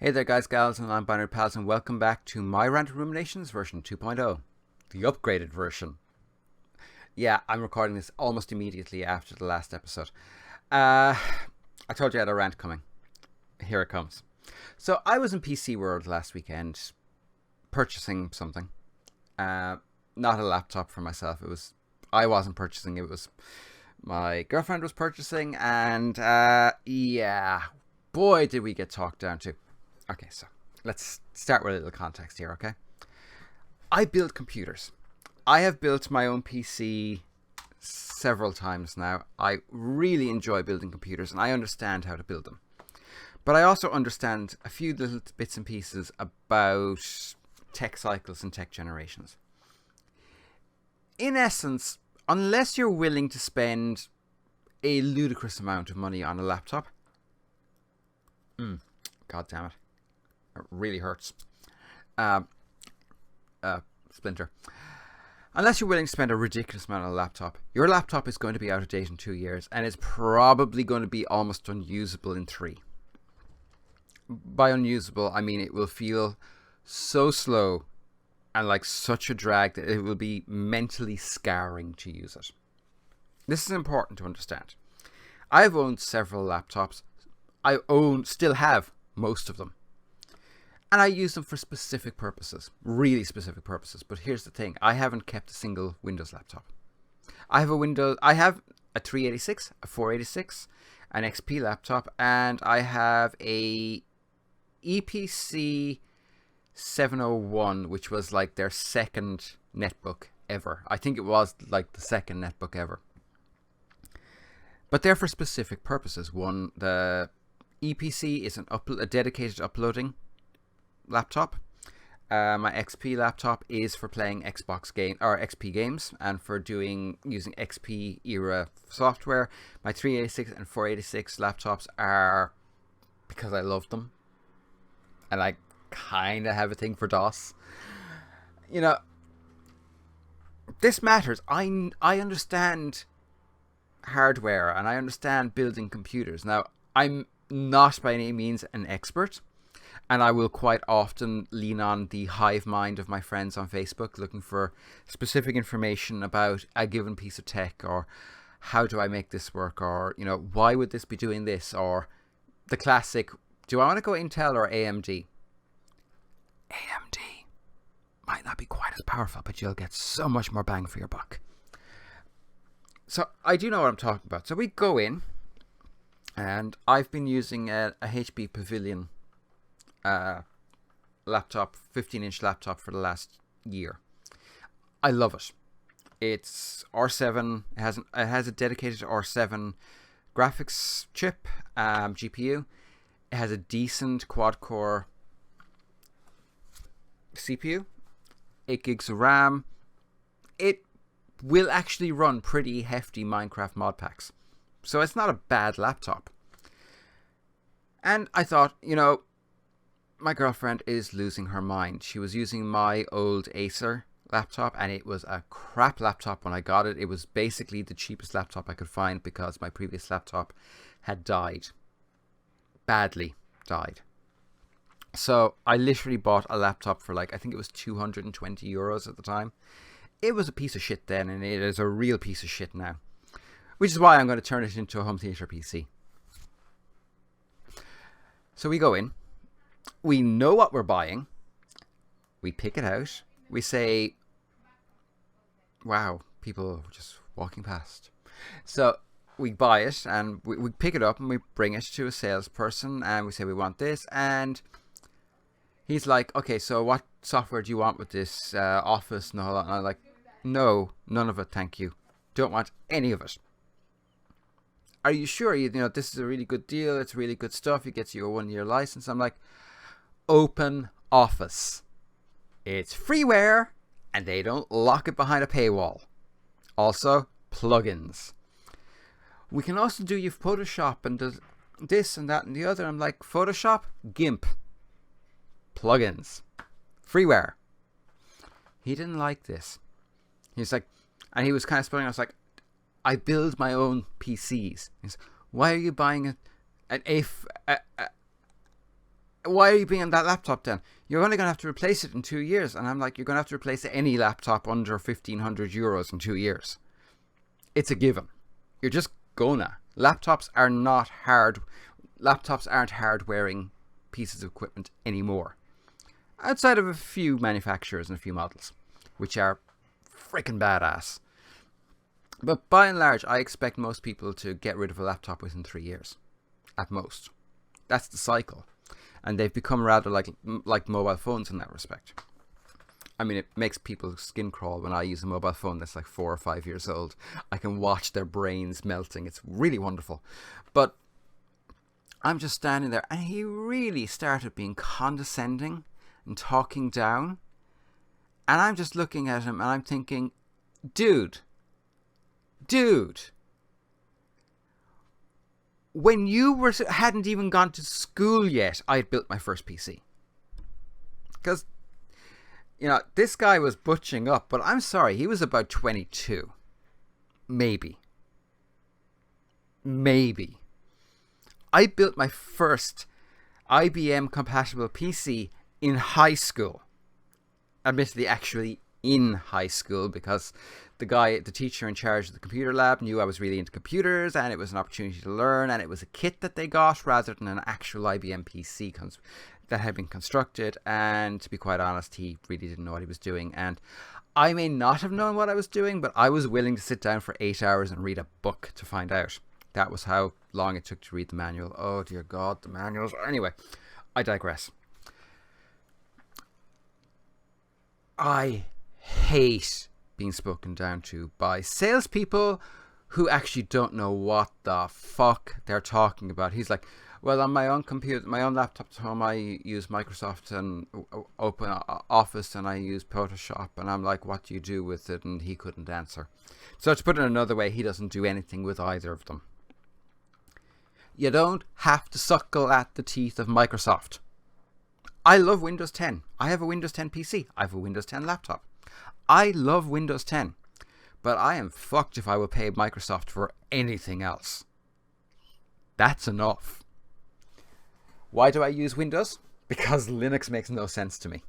Hey there guys, gals, and non-binary pals, and welcome back to my Rant Ruminations version 2.0, the upgraded version. Yeah, I'm recording this almost immediately after the last episode. I told you I had a rant coming. Here it comes. So I was in PCWorld last weekend, purchasing something. Not a laptop for myself. I wasn't purchasing. It was my girlfriend was purchasing, and yeah, boy, did we get talked down to. Okay, so let's start with a little context here, okay? I build computers. I have built my own PC several times now. I really enjoy building computers, and I understand how to build them. But I also understand a few little bits and pieces about tech cycles and tech generations. In essence, unless you're willing to spend a ludicrous amount of money on a laptop, God damn it. It really hurts. Splinter. Unless you're willing to spend a ridiculous amount on a laptop, your laptop is going to be out of date in 2 years, and it's probably going to be almost unusable in 3. By unusable, I mean it will feel so slow and like such a drag that it will be mentally scarring to use it. This is important to understand. I've owned several laptops. Still have most of them. And I use them for specific purposes, really specific purposes. But here's the thing, I haven't kept a single Windows laptop. I have a 386, a 486, an XP laptop, and I have a EPC 701, which was like their second netbook ever. I think it was like the second netbook ever. But they're for specific purposes. One, the EPC is a dedicated uploading laptop. My XP laptop is for playing XP games and for using XP era software. My 386 and 486 laptops are because I love them, and I kind of have a thing for DOS. You know, this matters. I understand hardware and I understand building computers. Now, I'm not by any means an expert, and I will quite often lean on the hive mind of my friends on Facebook looking for specific information about a given piece of tech, or how do I make this work, or, you know, why would this be doing this, or the classic, do I want to go Intel or AMD? AMD might not be quite as powerful, but you'll get so much more bang for your buck. So I do know what I'm talking about. So we go in, and I've been using a HP Pavilion laptop, 15-inch laptop for the last year. I love it. It's R7. It has a dedicated R7 graphics chip, GPU. It has a decent quad-core CPU, 8 gigs of RAM. It will actually run pretty hefty Minecraft mod packs. So it's not a bad laptop. And I thought, you know, my girlfriend is losing her mind. She was using my old Acer laptop, and it was a crap laptop when I got it. It was basically the cheapest laptop I could find because my previous laptop had died. Badly died. So I literally bought a laptop for I think it was 220 euros at the time. It was a piece of shit then, and it is a real piece of shit now. Which is why I'm going to turn it into a home theater PC. So we go in. We know what we're buying. We pick it out. We say, wow, people just walking past. So we buy it, and we pick it up, and we bring it to a salesperson, and we say we want this, and he's like, okay, so what software do you want with this, Office and all that? And I'm like, no, none of it, thank you. Don't want any of it. Are you sure? You know, this is a really good deal. It's really good stuff. It gets you a 1-year license. I'm like, Open Office. It's freeware, and they don't lock it behind a paywall. Also, plugins. We can also do your Photoshop and this and that and the other. I'm like, Photoshop, GIMP, plugins, freeware. He didn't like this. He's like, and he was kind of spelling. I was like, I build my own PCs. He's, why are you buying an Why are you bringing that laptop then? You're only going to have to replace it in 2 years. And I'm like, you're going to have to replace any laptop under €1,500 in 2 years. It's a given. You're just gonna. Laptops aren't hard-wearing pieces of equipment anymore. Outside of a few manufacturers and a few models, which are freaking badass. But by and large, I expect most people to get rid of a laptop within 3 years. At most. That's the cycle. And they've become rather like mobile phones in that respect. I mean, it makes people's skin crawl when I use a mobile phone that's like 4 or 5 years old. I can watch their brains melting. It's really wonderful. But I'm just standing there, and he really started being condescending and talking down. And I'm just looking at him, and I'm thinking, dude, when you hadn't even gone to school yet, I had built my first PC. Because, this guy was butching up, but I'm sorry, he was about 22. Maybe. I built my first IBM-compatible PC in high school. Admittedly, actually in high school, because the teacher in charge of the computer lab knew I was really into computers, and it was an opportunity to learn, and it was a kit that they got rather than an actual IBM PC that had been constructed. And to be quite honest, he really didn't know what he was doing, and I may not have known what I was doing, but I was willing to sit down for 8 hours and read a book to find out. That was how long it took to read the manual. Oh dear God, the manuals. Anyway, I digress. I hate being spoken down to by salespeople who actually don't know what the fuck they're talking about. He's like, well, on my own computer, my own laptop at home, I use Microsoft and Open Office, and I use Photoshop. And I'm like, what do you do with it? And he couldn't answer. So to put it another way, he doesn't do anything with either of them. You don't have to suckle at the teeth of Microsoft. I love Windows 10. I have a Windows 10 PC. I have a Windows 10 laptop. I love Windows 10. But I am fucked if I will pay Microsoft for anything else. That's enough. Why do I use Windows? Because Linux makes no sense to me.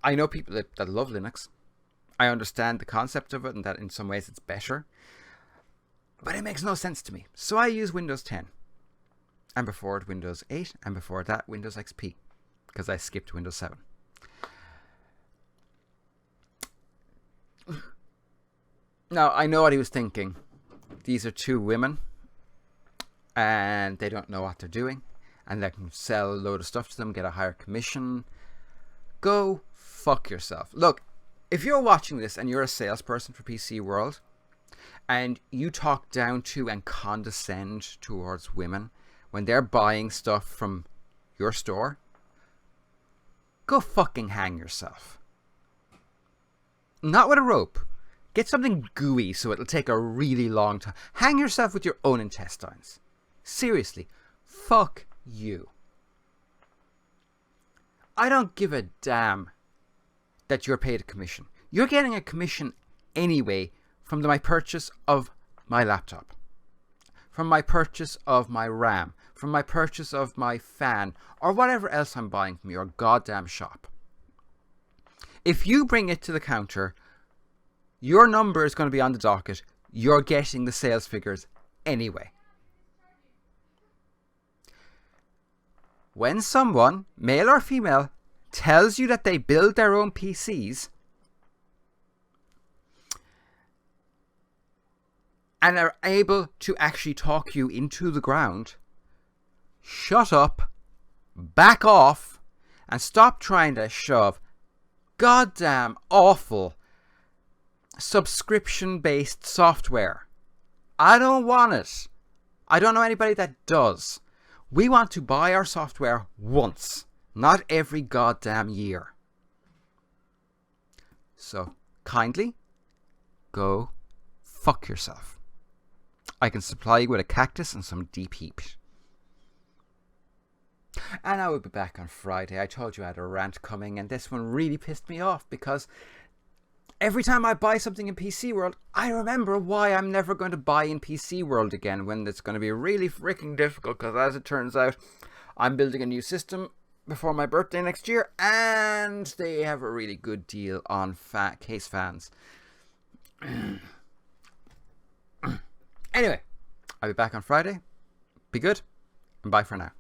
I know people that love Linux. I understand the concept of it and that in some ways it's better. But it makes no sense to me. So I use Windows 10. And before it, Windows 8. And before that, Windows XP. Because I skipped Windows 7. Now, I know what he was thinking. These are two women. And they don't know what they're doing. And they can sell a load of stuff to them, get a higher commission. Go fuck yourself. Look, if you're watching this and you're a salesperson for PCWorld, and you talk down to and condescend towards women when they're buying stuff from your store, go fucking hang yourself. Not with a rope. Get something gooey so it'll take a really long time. Hang yourself with your own intestines. Seriously, fuck you. I don't give a damn that you're paid a commission. You're getting a commission anyway from my purchase of my laptop, from my purchase of my RAM, from my purchase of my fan, or whatever else I'm buying from your goddamn shop. If you bring it to the counter, your number is going to be on the docket. You're getting the sales figures anyway. When someone, male or female, tells you that they build their own PCs and are able to actually talk you into the ground, shut up, back off, and stop trying to shove goddamn awful subscription-based software. I don't want it. I don't know anybody that does. We want to buy our software once, not every goddamn year. So, kindly, go fuck yourself. I can supply you with a cactus and some deep heat. And I will be back on Friday. I told you I had a rant coming, and this one really pissed me off because every time I buy something in PCWorld, I remember why I'm never going to buy in PCWorld again when it's going to be really freaking difficult, because as it turns out, I'm building a new system before my birthday next year, and they have a really good deal on case fans. Anyway, I'll be back on Friday. Be good, and bye for now.